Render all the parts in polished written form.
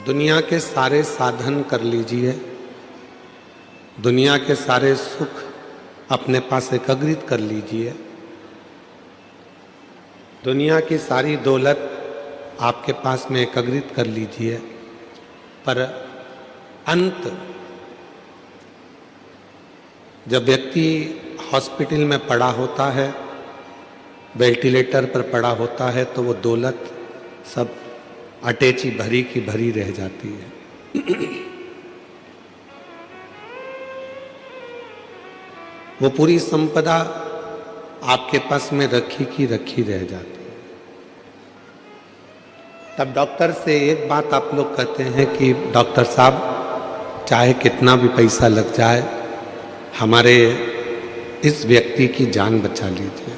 दुनिया के सारे साधन कर लीजिए, दुनिया के सारे सुख अपने पास एकत्रित कर लीजिए, दुनिया की सारी दौलत आपके पास में एकत्रित कर लीजिए, पर अंत जब व्यक्ति हॉस्पिटल में पड़ा होता है, वेंटिलेटर पर पड़ा होता है, तो वो दौलत सब अटैची भरी की भरी रह जाती है। वो पूरी संपदा आपके पास में रखी की रखी रह जाती है। तब डॉक्टर से एक बात आप लोग कहते हैं कि डॉक्टर साहब चाहे कितना भी पैसा लग जाए, हमारे इस व्यक्ति की जान बचा लीजिए।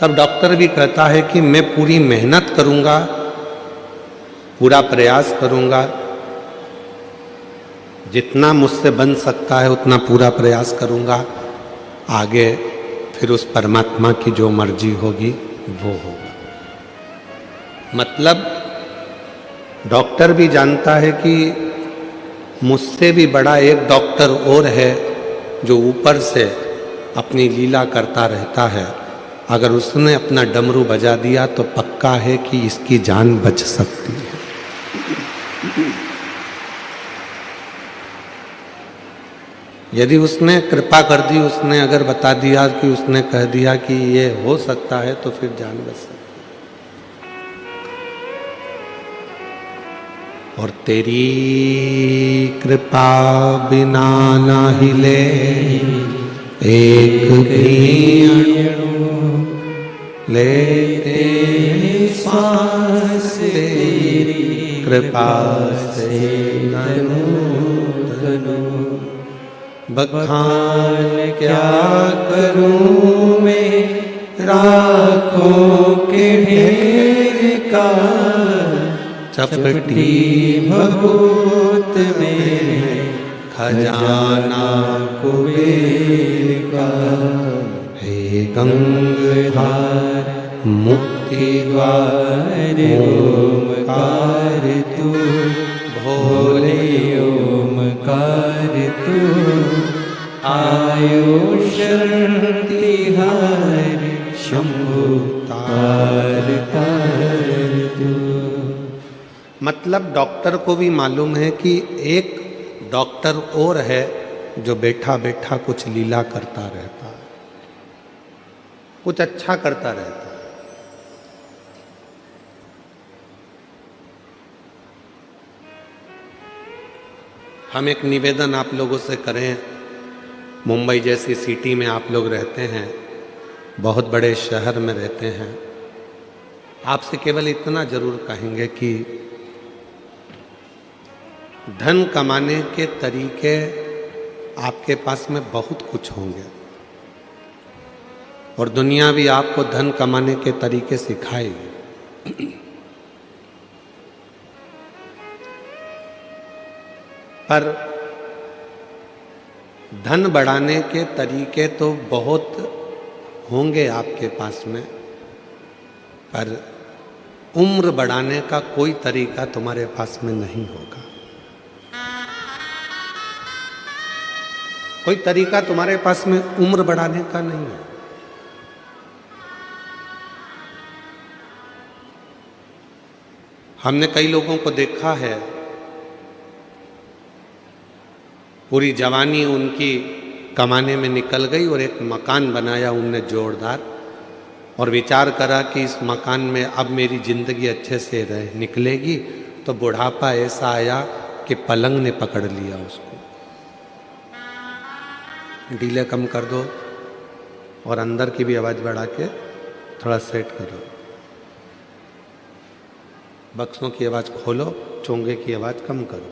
तब डॉक्टर भी कहता है कि मैं पूरी मेहनत करूंगा, पूरा प्रयास करूंगा, जितना मुझसे बन सकता है उतना पूरा प्रयास करूंगा, आगे फिर उस परमात्मा की जो मर्जी होगी वो होगा। मतलब डॉक्टर भी जानता है कि मुझसे भी बड़ा एक डॉक्टर और है जो ऊपर से अपनी लीला करता रहता है। अगर उसने अपना डमरू बजा दिया तो पक्का है कि इसकी जान बच सकती है। यदि उसने कृपा कर दी, उसने अगर बता दिया कि उसने कह दिया कि ये हो सकता है, तो फिर जान बच सकती है। और तेरी कृपा बिना ना हिले एक भी अणु, लेते श्वास तेरी कृपा से ननु तनु। बखान क्या करूं मैं राखों के ढेर का, चपटी भभूत में खजाना कुबेर का। हे गंगाधार मुक्ति द्वार ओमकार तू, भोले ओमकार तू। आयो शरण तिहार शंभु तार तार तू। मतलब डॉक्टर को भी मालूम है कि एक डॉक्टर और है जो बैठा बैठा कुछ लीला करता रहता है, कुछ अच्छा करता रहता है। हम एक निवेदन आप लोगों से करें, मुंबई जैसी सिटी में आप लोग रहते हैं, बहुत बड़े शहर में रहते हैं, आपसे केवल इतना जरूर कहेंगे कि धन कमाने के तरीके आपके पास में बहुत कुछ होंगे और दुनिया भी आपको धन कमाने के तरीके सिखाएगी। पर धन बढ़ाने के तरीके तो बहुत होंगे आपके पास में, पर उम्र बढ़ाने का कोई तरीका तुम्हारे पास में नहीं होगा। कोई तरीका तुम्हारे पास में उम्र बढ़ाने का नहीं है। हमने कई लोगों को देखा है, पूरी जवानी उनकी कमाने में निकल गई और एक मकान बनाया उनने जोरदार, और विचार करा कि इस मकान में अब मेरी जिंदगी अच्छे से निकलेगी, तो बुढ़ापा ऐसा आया कि पलंग ने पकड़ लिया उसको। डीले कम कर दो और अंदर की भी आवाज़ बढ़ा के थोड़ा सेट करो। बक्सों की आवाज़ खोलो, चोंगे की आवाज़ कम करो।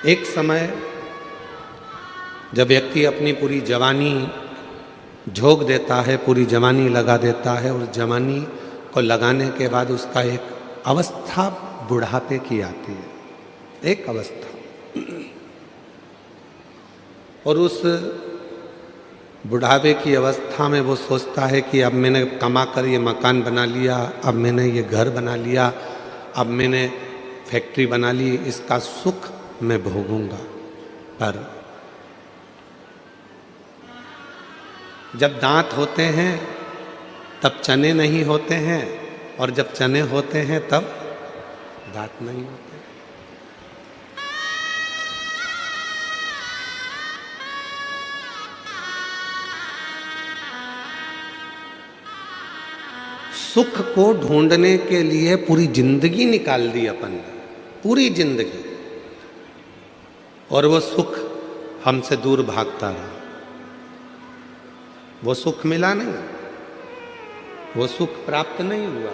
एक समय जब व्यक्ति अपनी पूरी जवानी झोंक देता है, पूरी जवानी लगा देता है, और जवानी को लगाने के बाद उसका एक अवस्था बुढ़ापे की आती है, एक अवस्था। और उस बुढ़ापे की अवस्था में वो सोचता है कि अब मैंने कमा कर ये मकान बना लिया, अब मैंने ये घर बना लिया, अब मैंने फैक्ट्री बना ली, इसका सुख मैं भोगूंगा। पर जब दांत होते हैं तब चने नहीं होते हैं, और जब चने होते हैं तब दांत नहीं होते। सुख को ढूंढने के लिए पूरी जिंदगी निकाल दी अपन ने, पूरी जिंदगी, और वो सुख हमसे दूर भागता रहा। वो सुख मिला नहीं, वो सुख प्राप्त नहीं हुआ।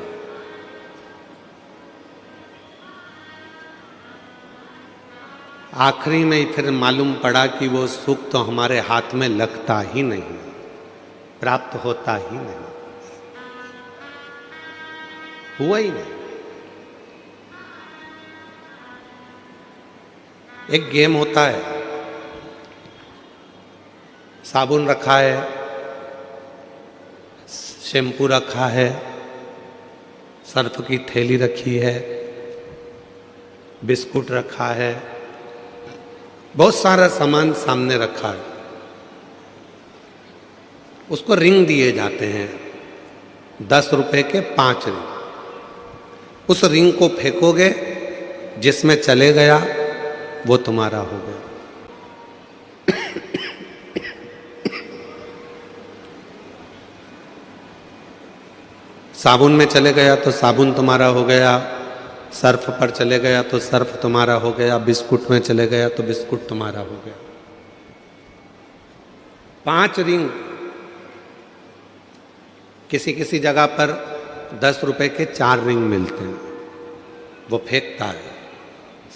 आखिरी में फिर मालूम पड़ा कि वो सुख तो हमारे हाथ में लगता ही नहीं, प्राप्त होता ही नहीं, हुआ ही नहीं। एक गेम होता है, साबुन रखा है, शैम्पू रखा है, सर्फ की थैली रखी है, बिस्कुट रखा है, बहुत सारा सामान सामने रखा है। उसको रिंग दिए जाते हैं, 10 रुपए के 5 रिंग। उस रिंग को फेंकोगे, जिसमें चले गया वो तुम्हारा हो गया। साबुन में चले गया तो साबुन तुम्हारा हो गया, सर्फ पर चले गया तो सर्फ तुम्हारा हो गया, बिस्कुट में चले गया तो बिस्कुट तुम्हारा हो गया। 5 रिंग किसी किसी जगह पर 10 रुपए के 4 रिंग मिलते हैं। वो फेंकता है,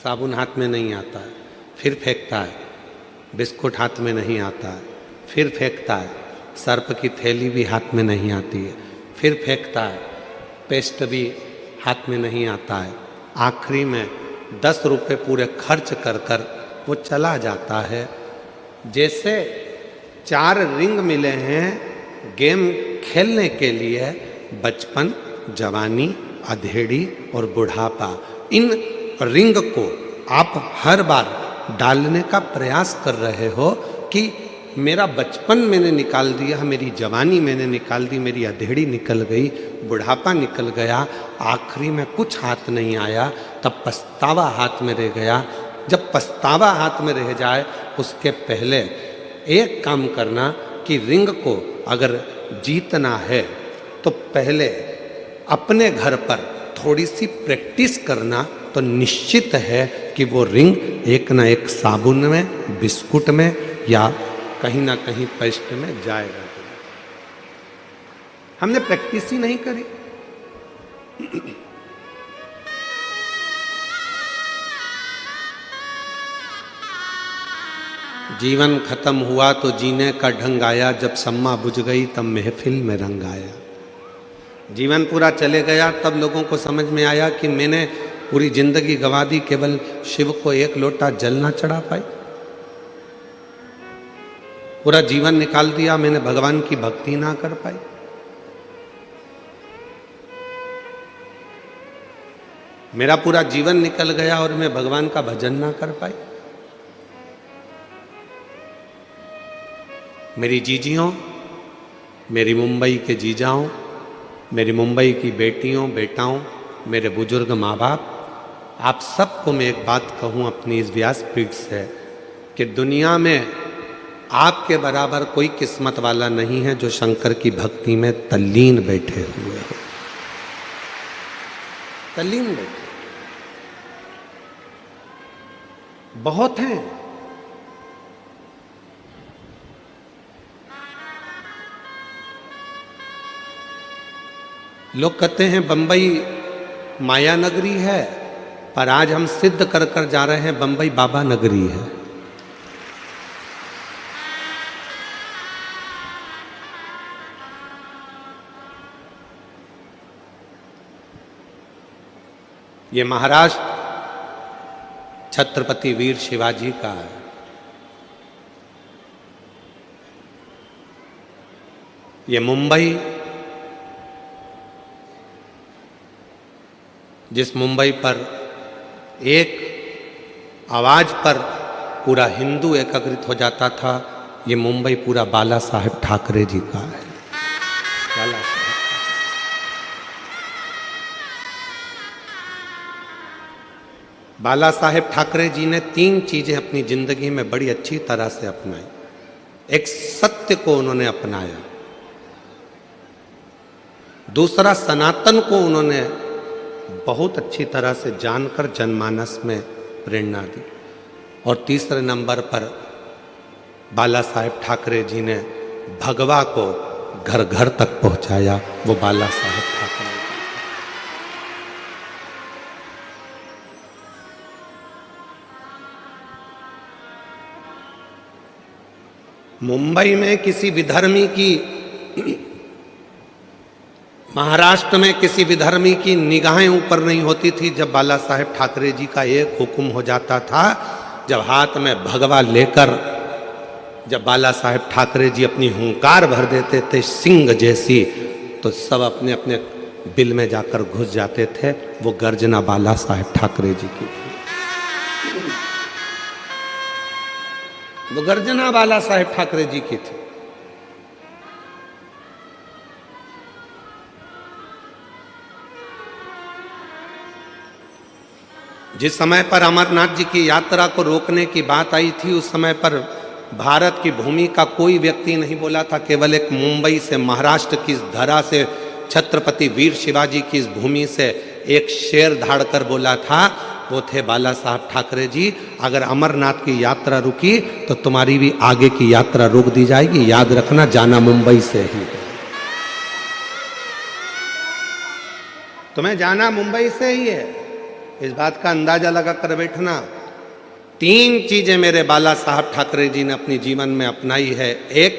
साबुन हाथ में नहीं आता है, फिर फेंकता है, बिस्कुट हाथ में नहीं आता है, फिर फेंकता है, सर्फ की थैली भी हाथ में नहीं आती है, फिर फेंकता है, पेस्ट भी हाथ में नहीं आता है। आखिरी में 10 रुपए पूरे खर्च कर कर वो चला जाता है। जैसे 4 रिंग मिले हैं गेम खेलने के लिए, बचपन, जवानी, अधेड़ी और बुढ़ापा, इन रिंग को आप हर बार डालने का प्रयास कर रहे हो कि मेरा बचपन मैंने निकाल दिया, मेरी जवानी मैंने निकाल दी, मेरी अधेड़ी निकल गई, बुढ़ापा निकल गया, आखिरी में कुछ हाथ नहीं आया, तब पछतावा हाथ में रह गया। जब पछतावा हाथ में रह जाए उसके पहले एक काम करना कि रिंग को अगर जीतना है तो पहले अपने घर पर थोड़ी सी प्रैक्टिस करना, तो निश्चित है कि वो रिंग एक ना एक साबुन में, बिस्कुट में या कहीं ना कहीं पेस्ट में जाएगा। हमने प्रैक्टिस ही नहीं करी। जीवन खत्म हुआ तो जीने का ढंग आया, जब सम्मा बुझ गई तब महफिल में रंग आया। जीवन पूरा चले गया तब लोगों को समझ में आया कि मैंने पूरी जिंदगी गंवा दी, केवल शिव को एक लोटा जल ना चढ़ा पाई। पूरा जीवन निकाल दिया, मैंने भगवान की भक्ति ना कर पाई। मेरा पूरा जीवन निकल गया और मैं भगवान का भजन ना कर पाई। मेरी जीजियों, मेरी मुंबई के जीजाओं, मेरी मुंबई की बेटियों, बेटाओं, मेरे बुजुर्ग माँ बाप, आप सबको मैं एक बात कहूँ अपनी इस व्यासपीठ से कि दुनिया में आपके बराबर कोई किस्मत वाला नहीं है जो शंकर की भक्ति में तल्लीन बैठे हुए हो। तल्लीन बैठे बहुत हैं। लोग कहते हैं बंबई माया नगरी है, पर आज हम सिद्ध कर कर जा रहे हैं बंबई बाबा नगरी है। ये महाराष्ट्र छत्रपति वीर शिवाजी का है। ये मुंबई, जिस मुंबई पर एक आवाज पर पूरा हिंदू एकत्रित हो जाता था, ये मुंबई पूरा बाला साहेब ठाकरे जी का है। बाला साहेब बाला साहेब ठाकरे जी ने 3 चीजें अपनी जिंदगी में बड़ी अच्छी तरह से अपनाई। एक, सत्य को उन्होंने अपनाया। दूसरा, सनातन को उन्होंने बहुत अच्छी तरह से जानकर जनमानस में प्रेरणा दी। और तीसरे नंबर पर बाला साहेब ठाकरे जी ने भगवा को घर घर तक पहुंचाया। वो बाला साहेब ठाकरे जी। मुंबई में किसी विधर्मी की, महाराष्ट्र में किसी विधर्मी की निगाहें ऊपर नहीं होती थी जब बाला साहेब ठाकरे जी का एक हुक्म हो जाता था। जब हाथ में भगवा लेकर जब बाला साहेब ठाकरे जी अपनी हुंकार भर देते थे सिंह जैसी, तो सब अपने अपने बिल में जाकर घुस जाते थे। वो गर्जना बाला साहेब ठाकरे जी की थी। वो गर्जना बाला साहेब ठाकरे जी की थी। जिस समय पर अमरनाथ जी की यात्रा को रोकने की बात आई थी, उस समय पर भारत की भूमि का कोई व्यक्ति नहीं बोला था। केवल एक मुंबई से, महाराष्ट्र की इस धरा से, छत्रपति वीर शिवाजी की इस भूमि से एक शेर धाड़ कर बोला था, वो थे बाला साहब ठाकरे जी। अगर अमरनाथ की यात्रा रुकी तो तुम्हारी भी आगे की यात्रा रोक दी जाएगी। याद रखना, जाना मुंबई से ही, तुम्हें जाना मुंबई से ही है। इस बात का अंदाजा लगा कर बैठना। 3 चीजें मेरे बाला साहब ठाकरे जी ने अपनी जीवन में अपनाई है। एक,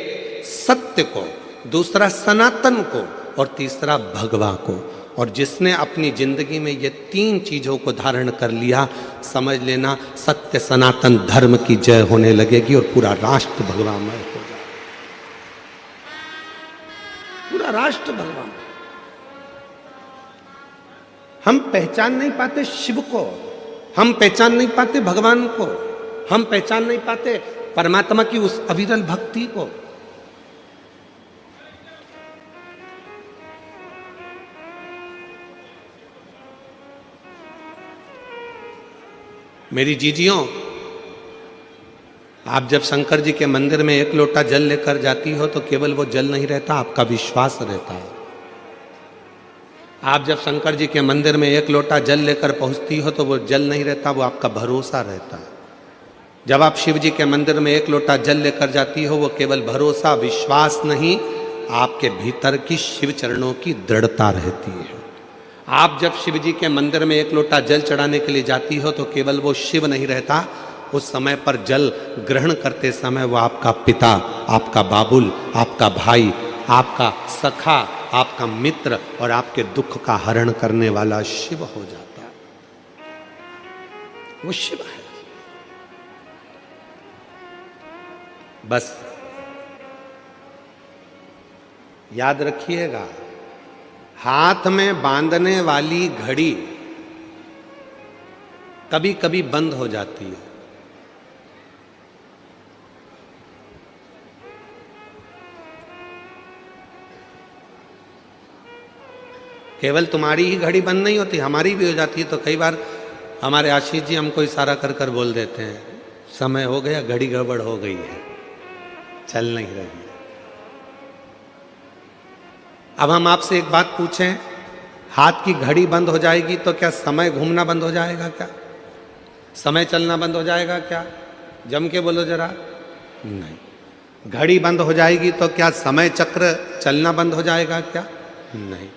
सत्य को, दूसरा, सनातन को, और तीसरा, भगवा को। और जिसने अपनी जिंदगी में ये 3 चीजों को धारण कर लिया, समझ लेना सत्य सनातन धर्म की जय होने लगेगी और पूरा राष्ट्र भगवामय हो जाएगा। पूरा राष्ट्र भगवान। हम पहचान नहीं पाते शिव को, हम पहचान नहीं पाते भगवान को, हम पहचान नहीं पाते परमात्मा की उस अविरल भक्ति को। मेरी जीजियों, आप जब शंकर जी के मंदिर में 1 लोटा जल लेकर जाती हो तो केवल वो जल नहीं रहता, आपका विश्वास रहता है। आप जब शंकर जी के मंदिर में 1 लोटा जल लेकर पहुंचती हो तो वो जल नहीं रहता, वो आपका भरोसा रहता है। जब आप शिव जी के मंदिर में 1 लोटा जल लेकर जाती हो, वो केवल भरोसा, विश्वास नहीं, आपके भीतर की शिव चरणों की दृढ़ता रहती है। आप जब शिव जी के मंदिर में 1 लोटा जल चढ़ाने के लिए जाती हो तो केवल वो शिव नहीं रहता, उस समय पर जल ग्रहण करते समय वो आपका पिता, आपका बाबुल, आपका भाई, आपका सखा, आपका मित्र और आपके दुख का हरण करने वाला शिव हो जाता है। वो शिव है। बस याद रखिएगा, हाथ में बांधने वाली घड़ी कभी कभी बंद हो जाती है। केवल तुम्हारी ही घड़ी बंद नहीं होती, हमारी भी हो जाती है। तो कई बार हमारे आशीष जी हमको इशारा कर कर बोल देते हैं, समय हो गया, घड़ी गड़बड़ हो गई है, चल नहीं रही है। अब हम आपसे एक बात पूछें, हाथ की घड़ी बंद हो जाएगी तो क्या समय घूमना बंद हो जाएगा? क्या समय चलना बंद हो जाएगा? क्या जम के बोलो जरा। नहीं। घड़ी बंद हो जाएगी तो क्या समय चक्र चलना बंद हो जाएगा? क्या नहीं,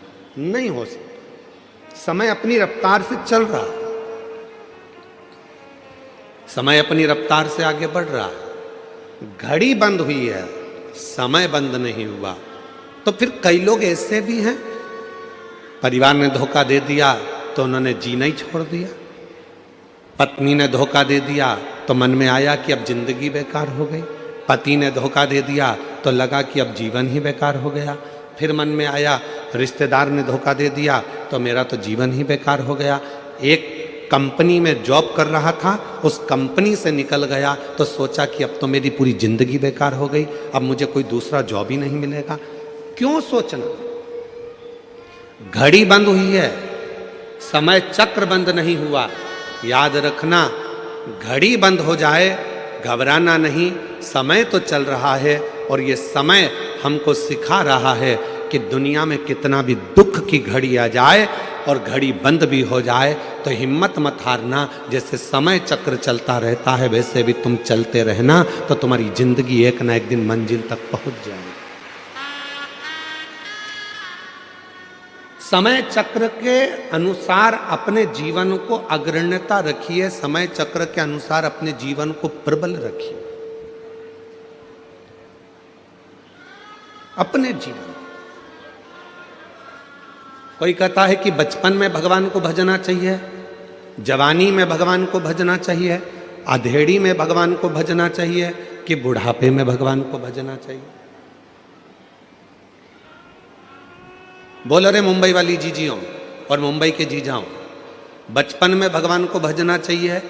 नहीं हो सकता। समय अपनी रफ्तार से चल रहा है, समय अपनी रफ्तार से आगे बढ़ रहा है। घड़ी बंद हुई है, समय बंद नहीं हुआ। तो फिर कई लोग ऐसे भी हैं, परिवार ने धोखा दे दिया तो उन्होंने जीना ही छोड़ दिया, पत्नी ने धोखा दे दिया तो मन में आया कि अब जिंदगी बेकार हो गई, पति ने धोखा दे दिया तो लगा कि अब जीवन ही बेकार हो गया। फिर मन में आया रिश्तेदार ने धोखा दे दिया तो मेरा तो जीवन ही बेकार हो गया। एक कंपनी में जॉब कर रहा था, उस कंपनी से निकल गया तो सोचा कि अब तो मेरी पूरी जिंदगी बेकार हो गई, अब मुझे कोई दूसरा जॉब ही नहीं मिलेगा। क्यों सोचना? घड़ी बंद हुई है, समय चक्र बंद नहीं हुआ। याद रखना, घड़ी बंद हो जाए घबराना नहीं, समय तो चल रहा है और ये समय हमको सिखा रहा है कि दुनिया में कितना भी दुख की घड़ी आ जाए और घड़ी बंद भी हो जाए तो हिम्मत मत हारना। जैसे समय चक्र चलता रहता है वैसे भी तुम चलते रहना, तो तुम्हारी जिंदगी एक ना एक दिन मंजिल तक पहुंच जाएगी। समय चक्र के अनुसार अपने जीवन को अग्रण्यता रखिए, समय चक्र के अनुसार अपने जीवन को प्रबल रखिए। अपने जीवन, कोई कहता है कि बचपन में भगवान को भजना चाहिए, जवानी में भगवान को भजना चाहिए, अधेड़ी में भगवान को भजना चाहिए, कि बुढ़ापे में भगवान को भजना चाहिए। बोलो रे मुंबई वाली जीजियों और मुंबई के जीजाओं, बचपन में भगवान को भजना चाहिए,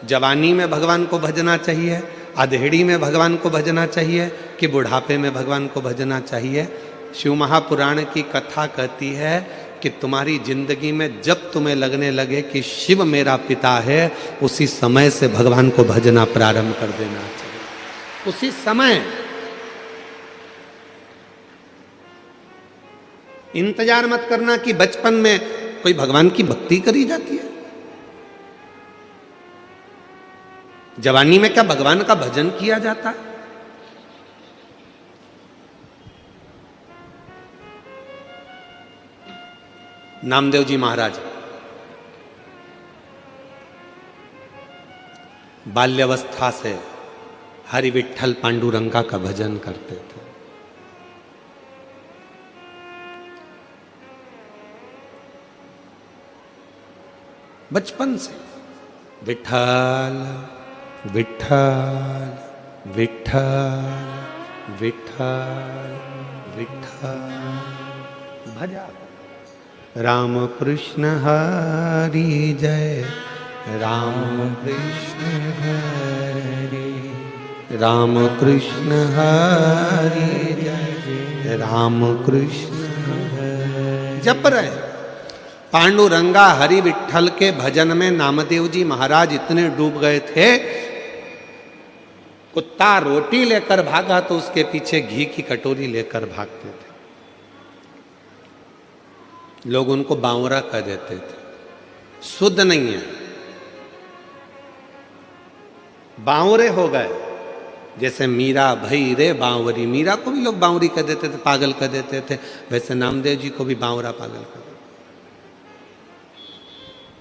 जवानी में भगवान को भजना चाहिए, अधेड़ी में भगवान को भजना चाहिए, कि बुढ़ापे में भगवान को भजना चाहिए। शिव महापुराण की कथा कहती है कि तुम्हारी जिंदगी में जब तुम्हें लगने लगे कि शिव मेरा पिता है, उसी समय से भगवान को भजना प्रारंभ कर देना चाहिए। उसी समय, इंतजार मत करना कि बचपन में कोई भगवान की भक्ति करी जाती है। जवानी में क्या भगवान का भजन किया जाता है? नामदेव जी महाराज बाल्यावस्था से हरि विठ्ठल पांडुरंगा का भजन करते थे। बचपन से विठ्ठल विठ्ठल विठ्ठल विठ्ठल विठ्ठल भजा। राम कृष्ण हरि जय, राम कृष्ण हरि, राम कृष्ण हरि जय, राम कृष्ण हरि। जप रहे पांडुरंगा हरि विठ्ठल के भजन में नामदेव जी महाराज इतने डूब गए थे, कुत्ता रोटी लेकर भागा तो उसके पीछे घी की कटोरी लेकर भागते थे। लोग उनको बावरा कह देते थे, शुद्ध नहीं है, बावरे हो गए। जैसे मीरा भई रे बावरी, मीरा को भी लोग बावरी कह देते थे, पागल कह देते थे, वैसे नामदेव जी को भी बावरा पागल कह देते।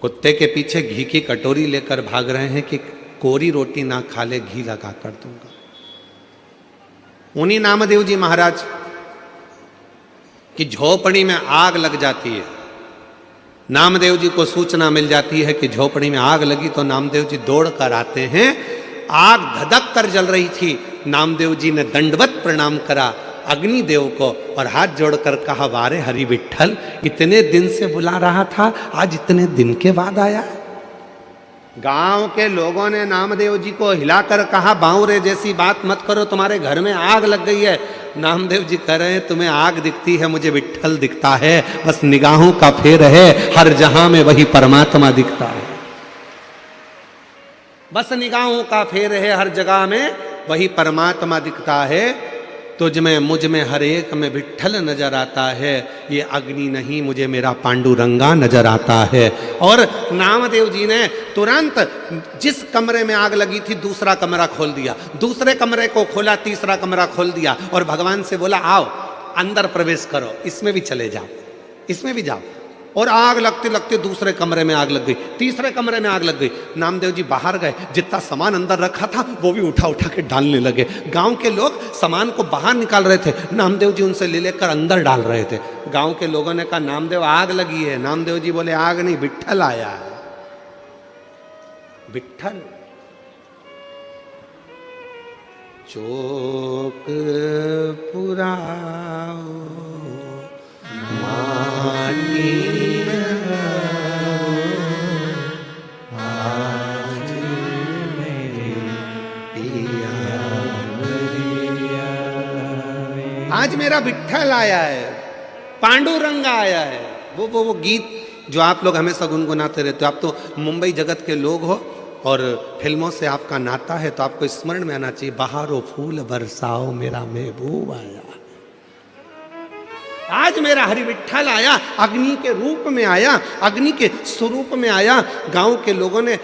कुत्ते के पीछे घी की कटोरी लेकर भाग रहे हैं कि कोरी रोटी ना खा ले, घी लगा कर दूंगा। उन्हीं नामदेव जी महाराज कि झोपड़ी में आग लग जाती है, नामदेव जी को सूचना मिल जाती है कि झोपड़ी में आग लगी, तो नामदेव जी दौड़ कर आते हैं। आग धधक कर जल रही थी, नामदेव जी ने दंडवत प्रणाम करा अग्निदेव को और हाथ जोड़कर कहा, वारे हरि विठ्ठल, इतने दिन से बुला रहा था, आज इतने दिन के बाद आया। गांव के लोगों ने नामदेव जी को हिलाकर कहा, बावरे जैसी बात मत करो, तुम्हारे घर में आग लग गई है। नामदेव जी कह रहे हैं, तुम्हें आग दिखती है, मुझे विठ्ठल दिखता है, बस निगाहों का फेर है, हर जहां में वही परमात्मा दिखता है। बस निगाहों का फेर है, हर जगह में वही परमात्मा दिखता है। तुझ में मुझ में हर एक में विठ्ठल नजर आता है, ये अग्नि नहीं मुझे मेरा पांडुरंगा नजर आता है। और नामदेव जी ने तुरंत जिस कमरे में आग लगी थी दूसरा कमरा खोल दिया, दूसरे कमरे को खोला, तीसरा कमरा खोल दिया और भगवान से बोला, आओ अंदर प्रवेश करो, इसमें भी चले जाओ, इसमें भी जाओ। और आग लगते लगते दूसरे कमरे में आग लग गई, तीसरे कमरे में आग लग गई। नामदेव जी बाहर गए, जितना सामान अंदर रखा था वो भी उठा उठा के डालने लगे। गांव के लोग सामान को बाहर निकाल रहे थे, नामदेव जी उनसे ले लेकर अंदर डाल रहे थे। गांव के लोगों ने कहा, नामदेव आग लगी है। नामदेव जी बोले, आग नहीं, विठ्ठल आया है, विठ्ठल। चोक पुराओ माटी आज मेरे पिया। आज मेरा विट्ठल आया है, पांडुरंग आया है। वो गीत जो आप लोग हमेशा गुनगुनाते रहते हो। आप तो मुंबई जगत के लोग हो और फिल्मों से आपका नाता है, तो आपको स्मरण में आना चाहिए, बहारो फूल बरसाओ मेरा महबूब आया। आज मेरा हरि विट्ठल आया, अग्नि के रूप में आया, अग्नि के स्वरूप में आया। गांव के लोगों ने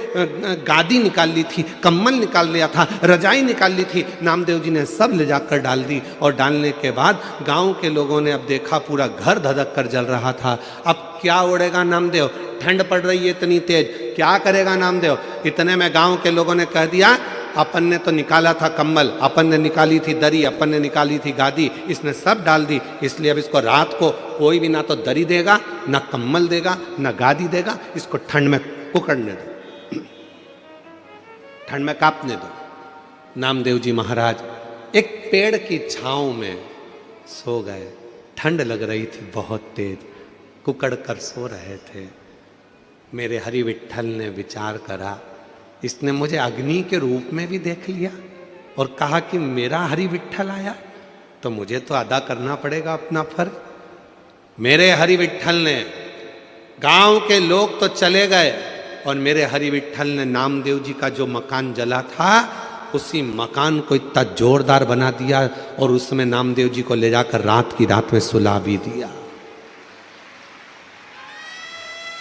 गादी निकाल ली थी, कम्बल निकाल लिया था, रजाई निकाल ली थी, नामदेव जी ने सब ले जाकर डाल दी। और डालने के बाद गांव के लोगों ने अब देखा पूरा घर धधक कर जल रहा था। अब क्या उड़ेगा नामदेव, ठंड पड़ रही है इतनी तेज, क्या करेगा नामदेव। इतने में गांव के लोगों ने कह दिया, अपन ने तो निकाला था कंबल, अपन ने निकाली थी दरी, अपन ने निकाली थी गादी, इसने सब डाल दी, इसलिए अब इसको रात को कोई भी ना तो दरी देगा, ना कंबल देगा, ना गादी देगा, इसको ठंड में कुकड़ने दो, ठंड में कांपने दो। नामदेव जी महाराज एक पेड़ की छांव में सो गए। ठंड लग रही थी बहुत तेज, कुकड़ कर सो रहे थे। मेरे हरि विट्ठल ने विचार करा, इसने मुझे अग्नि के रूप में भी देख लिया और कहा कि मेरा हरि विट्ठल आया, तो मुझे तो अदा करना पड़ेगा अपना फर्ज। मेरे हरि विट्ठल ने, गांव के लोग तो चले गए और मेरे हरि विट्ठल ने नामदेव जी का जो मकान जला था उसी मकान को इतना जोरदार बना दिया और उसमें नामदेव जी को ले जाकर रात की रात में सुला भी दिया।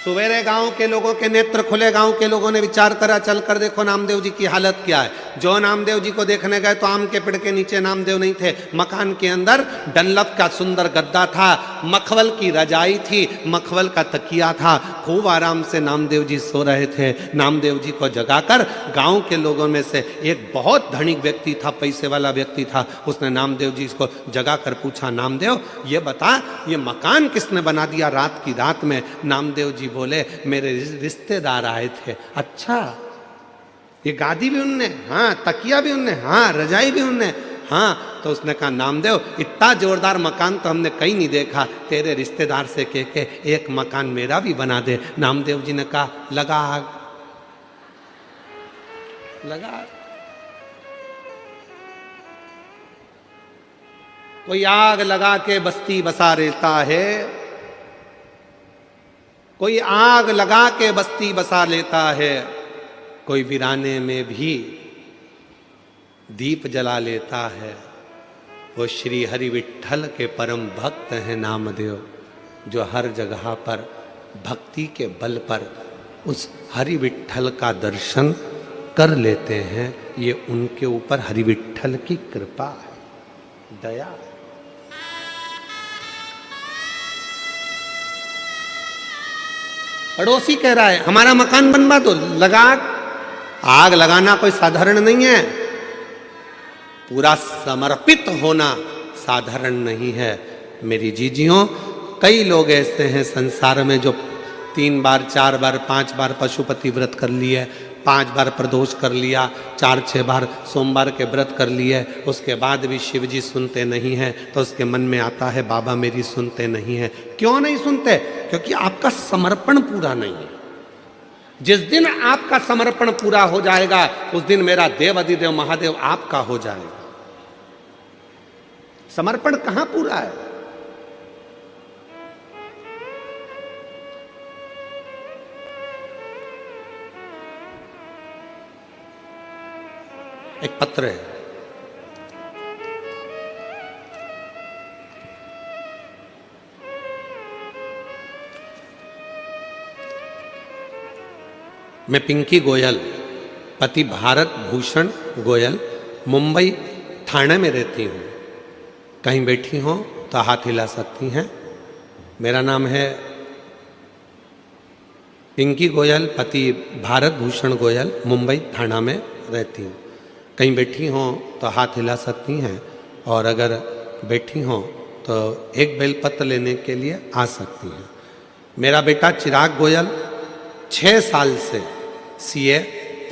सवेरे गांव के लोगों के नेत्र खुले, गांव के लोगों ने विचार करा, चल कर देखो नामदेव जी की हालत क्या है। जो नामदेव जी को देखने गए तो आम के पेड़ के नीचे नामदेव नहीं थे, मकान के अंदर डनलप का सुंदर गद्दा था, मखवल की रजाई थी, मखवल का तकिया था, खूब आराम से नामदेव जी सो रहे थे। नामदेव जी को जगाकर गांव के लोगों में से एक बहुत धनिक व्यक्ति था, पैसे वाला व्यक्ति था, उसने नामदेव जी को जगाकर पूछा, नामदेव ये बता, ये मकान किसने बना दिया रात की रात में। नामदेव जी बोले, मेरे रिश्तेदार आए थे। अच्छा, ये गादी भी उनने, हाँ, तकिया भी उनने, हाँ, रजाई भी उनने, हाँ। तो उसने कहा, नामदेव इतना जोरदार मकान तो हमने कहीं नहीं देखा, तेरे रिश्तेदार से कह के एक मकान मेरा भी बना दे। नामदेव जी ने कहा, लगा आग, लगा आग। कोई आग लगा के बस्ती बसा लेता है, कोई आग लगा के बस्ती बसा लेता है, कोई वीराने में भी दीप जला लेता है। वो श्री हरि विट्ठल के परम भक्त हैं नामदेव, जो हर जगह पर भक्ति के बल पर उस हरि विट्ठल का दर्शन कर लेते हैं। ये उनके ऊपर हरि विट्ठल की कृपा है, दया है। पड़ोसी कह रहा है, हमारा मकान बनवा दो, लगा आग लगाना कोई साधारण नहीं है, पूरा समर्पित होना साधारण नहीं है। मेरी जीजियों, कई लोग ऐसे हैं संसार में जो 3 बार 4 बार 5 बार पशुपति व्रत कर लिए, 5 बार प्रदोष कर लिया, 4-6 बार सोमवार के व्रत कर लिए, उसके बाद भी शिव जी सुनते नहीं हैं। तो उसके मन में आता है, बाबा मेरी सुनते नहीं है। क्यों नहीं सुनते? क्योंकि आपका समर्पण पूरा नहीं है। जिस दिन आपका समर्पण पूरा हो जाएगा उस दिन मेरा देव अधिदेव महादेव आपका हो जाएगा। समर्पण कहां पूरा है? एक पत्र है, मैं पिंकी गोयल, पति भारत भूषण गोयल, मुंबई थाने में रहती हूँ। कहीं बैठी हो तो हाथ हिला सकती हैं। मेरा नाम है पिंकी गोयल, पति भारत भूषण गोयल, मुंबई थाना में रहती हूँ। कहीं बैठी हो तो हाथ हिला सकती हैं, और अगर बैठी हो तो एक बेलपत्र लेने के लिए आ सकती हैं। मेरा बेटा चिराग गोयल 6 साल से सीए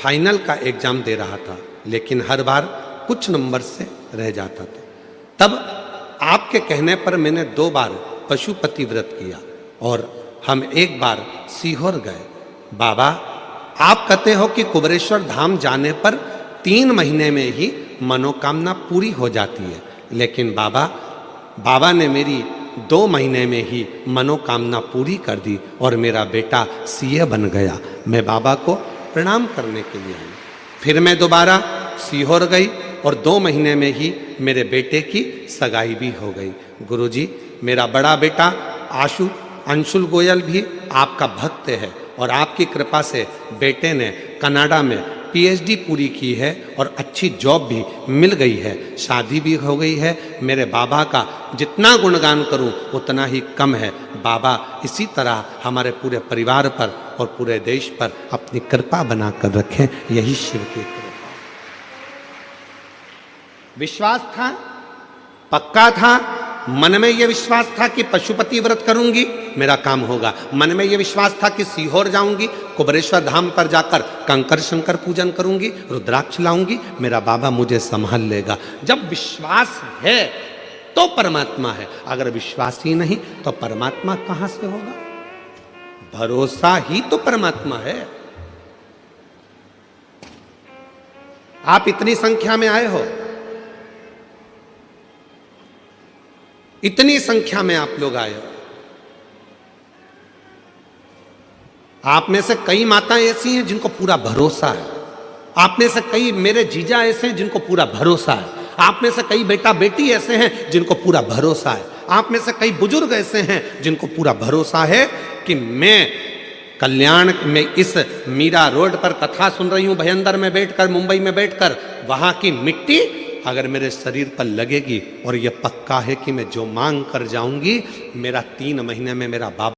फाइनल का एग्ज़ाम दे रहा था, लेकिन हर बार कुछ नंबर से रह जाता था। तब आपके कहने पर मैंने 2 बार पशुपति व्रत किया और हम एक बार सीहोर गए। बाबा, आप कहते हो कि कुबेरेश्वर धाम जाने पर 3 महीने में ही मनोकामना पूरी हो जाती है, लेकिन बाबा ने मेरी 2 महीने में ही मनोकामना पूरी कर दी और मेरा बेटा सीए बन गया। मैं बाबा को प्रणाम करने के लिए आई। फिर मैं दोबारा सीहोर गई और 2 महीने में ही मेरे बेटे की सगाई भी हो गई। गुरुजी, मेरा बड़ा बेटा अंशुल गोयल भी आपका भक्त है और आपकी कृपा से बेटे ने कनाडा में पीएचडी पूरी की है और अच्छी जॉब भी मिल गई है, शादी भी हो गई है। मेरे बाबा का जितना गुणगान करूं उतना ही कम है। बाबा इसी तरह हमारे पूरे परिवार पर और पूरे देश पर अपनी कृपा बनाकर रखें, यही शिव की कृपा। विश्वास था, पक्का था, मन में यह विश्वास था कि पशुपति व्रत करूंगी, मेरा काम होगा। मन में यह विश्वास था कि सीहोर जाऊंगी, कुबेरेश्वर धाम पर जाकर कंकर शंकर पूजन करूंगी, रुद्राक्ष लाऊंगी, मेरा बाबा मुझे संभाल लेगा। जब विश्वास है तो परमात्मा है, अगर विश्वास ही नहीं तो परमात्मा कहां से होगा? भरोसा ही तो परमात्मा है। आप इतनी संख्या में आए हो, इतनी संख्या में आप लोग आए हो। आप में से कई माताएं ऐसी हैं जिनको पूरा भरोसा है। आप में से कई मेरे जीजा ऐसे हैं जिनको पूरा भरोसा है। आप में से कई बेटा बेटी ऐसे हैं जिनको पूरा भरोसा है। आप में से कई बुजुर्ग ऐसे हैं जिनको पूरा भरोसा है कि मैं कल्याण में इस मीरा रोड पर कथा सुन रही हूं, भयंदर में बैठकर, मुंबई में बैठकर, वहां की मिट्टी अगर मेरे शरीर पर लगेगी और यह पक्का है कि मैं जो मांग कर जाऊंगी, मेरा 3 महीने में मेरा बाबा